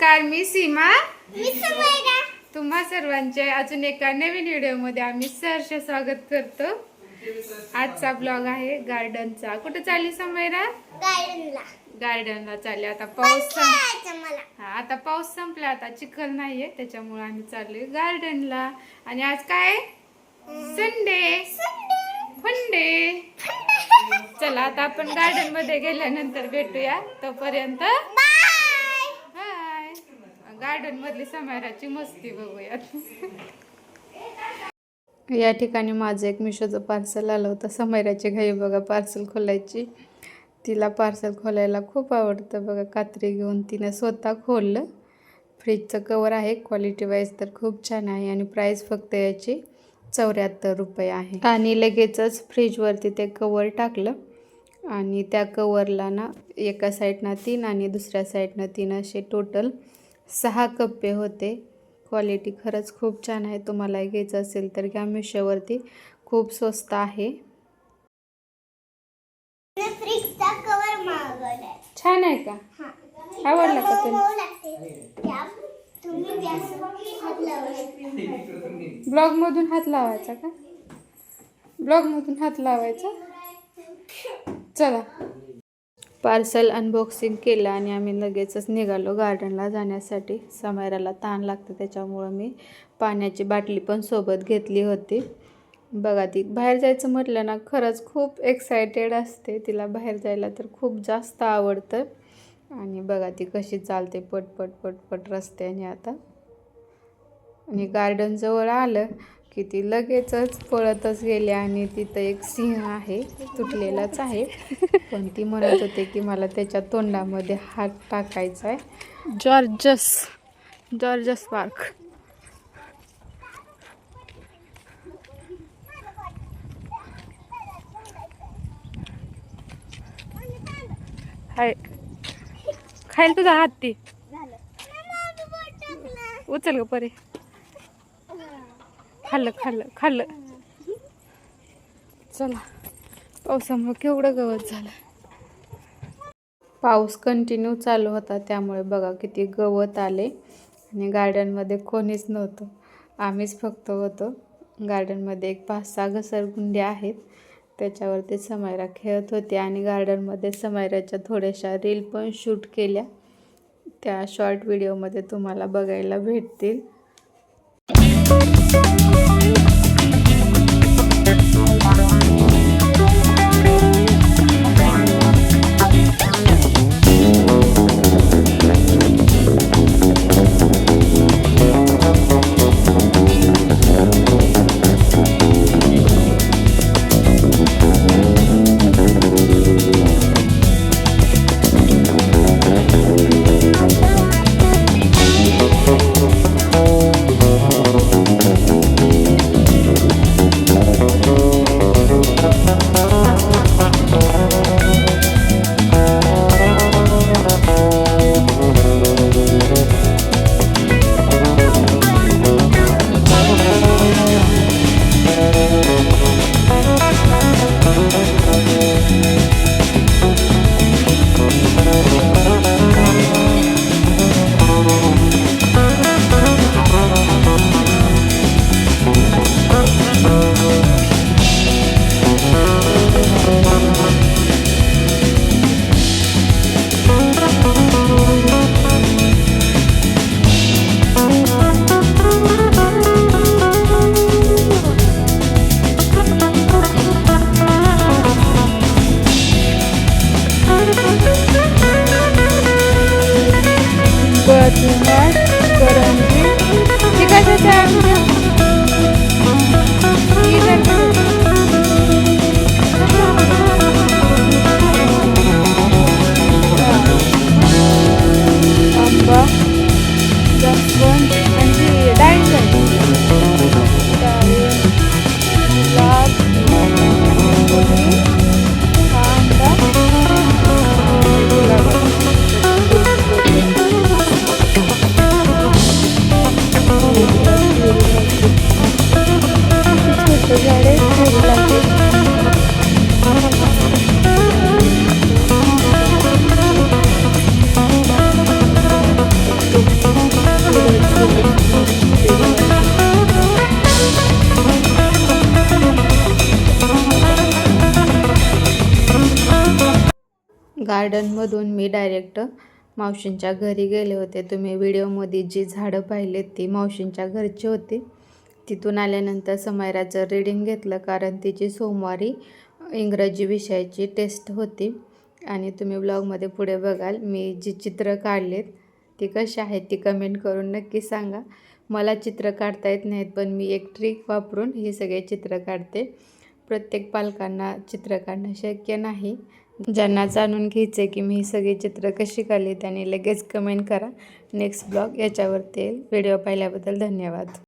नमस्कार, मी सीमा. मी समयरा. तुम्हा सर्वांचे अजून एका नवीन व्हिडिओमध्ये आम्ही सहर्ष स्वागत करतो. आजचा ब्लॉग आहे गार्डनचा. कुठे चालली समयरा? गार्डनला चालले. आता पाऊस आता पाऊस संपला, आता चिखल नाहीये, त्याच्यामुळे आम्ही चाललोय गार्डनला. आणि आज काय? संडे फंडे. चला आता आपण गार्डन मध्ये गेल्यानंतर भेटूया. तोपर्यंत गार्डन मधली समयराची मस्ती बघूयात. या ठिकाणी माझं एक मिशोचं पार्सल आलं होतं. समयराची घाई बघा पार्सल खोलायची. तिला पार्सल खोलायला खूप आवडतं बघा. कात्री घेऊन तिने स्वतः खोललं. फ्रीजचं कवर आहे, क्वालिटी वाईज तर खूप छान आहे आणि प्राईस फक्त याची 74 रुपये आहे. आणि लगेचच फ्रीजवरती ते कवर टाकलं आणि त्या कवरला ना एका साईडनं 3 आणि दुसऱ्या साईडनं 3 असे टोटल 6 कप्पे होते. क्वालिटी खरंच खूप छान आहे. तुम्हाला घ्यायचं असेल तर घ्या, मिशोवरती खूप स्वस्त आहे. छान आहे का? आवडला का तुला? ब्लॉग मधून हात लावायचा का? ब्लॉग मधून हात लावायचा. चला, पार्सल अनबॉक्सिंग केलं आणि आम्ही लगेचच निघालो गार्डनला जाण्यासाठी. समयराला तहान लागते, त्याच्यामुळं मी पाण्याची बाटली पण सोबत घेतली होती. बघा, ती बाहेर जायचं म्हटलं ना खरंच खूप एक्सायटेड असते. तिला बाहेर जायला तर खूप जास्त आवडतं. आणि बघा ती कशी चालते पटपट पटपट रस्त्याने आता. आणि गार्डन जवळ आलं की ती लगेचच पळतच गेली. आणि तिथं एक सिंह आहे, तुटलेलाच आहे, पण ती म्हणत होते की मला त्याच्या तोंडामध्ये हात टाकायचा आहे. Gorges park. हाय, खायला तुझा हात ती उचल ग परे. खाल्लं. चला, पावसामुळे केवढं गवत झालं. पाऊस कंटिन्यू चालू होता, त्यामुळे बघा किती गवत आले. आणि गार्डनमध्ये कोणीच नव्हतं, आम्हीच फक्त होतो. गार्डनमध्ये एक 5-6 घसरगुंड्या आहेत, त्याच्यावरती समयरा खेळत होते. आणि गार्डनमध्ये समयराच्या थोड्याशा रील पण शूट केल्या, त्या शॉर्ट व्हिडिओमध्ये तुम्हाला बघायला भेटतील. गार्डनमधून मी डायरेक्ट मावशींच्या घरी गेले होते. तुम्ही व्हिडिओमध्ये जी झाडं पाहिलेत ती मावशींच्या घरची होती. तिथून आल्यानंतर समायराचं रीडिंग घेतलं, कारण तिची सोमवारी इंग्रजी विषयाची टेस्ट होती. आणि तुम्ही ब्लॉगमध्ये पुढे बघाल मी जी चित्र काढलेत ती कशी आहेत ती कमेंट करून नक्की सांगा. मला चित्र काढता येत नाहीत, पण मी एक ट्रिक वापरून ही सगळे चित्र काढते. प्रत्येक पालकांना चित्र काढणं शक्य नाही. ज्यांना जाणून घ्यायचं आहे की मी ही सगळी चित्र कशी काढली त्यांनी लगेच कमेंट करा. नेक्स्ट ब्लॉग याच्यावरती येईल. व्हिडिओ पाहिल्याबद्दल धन्यवाद.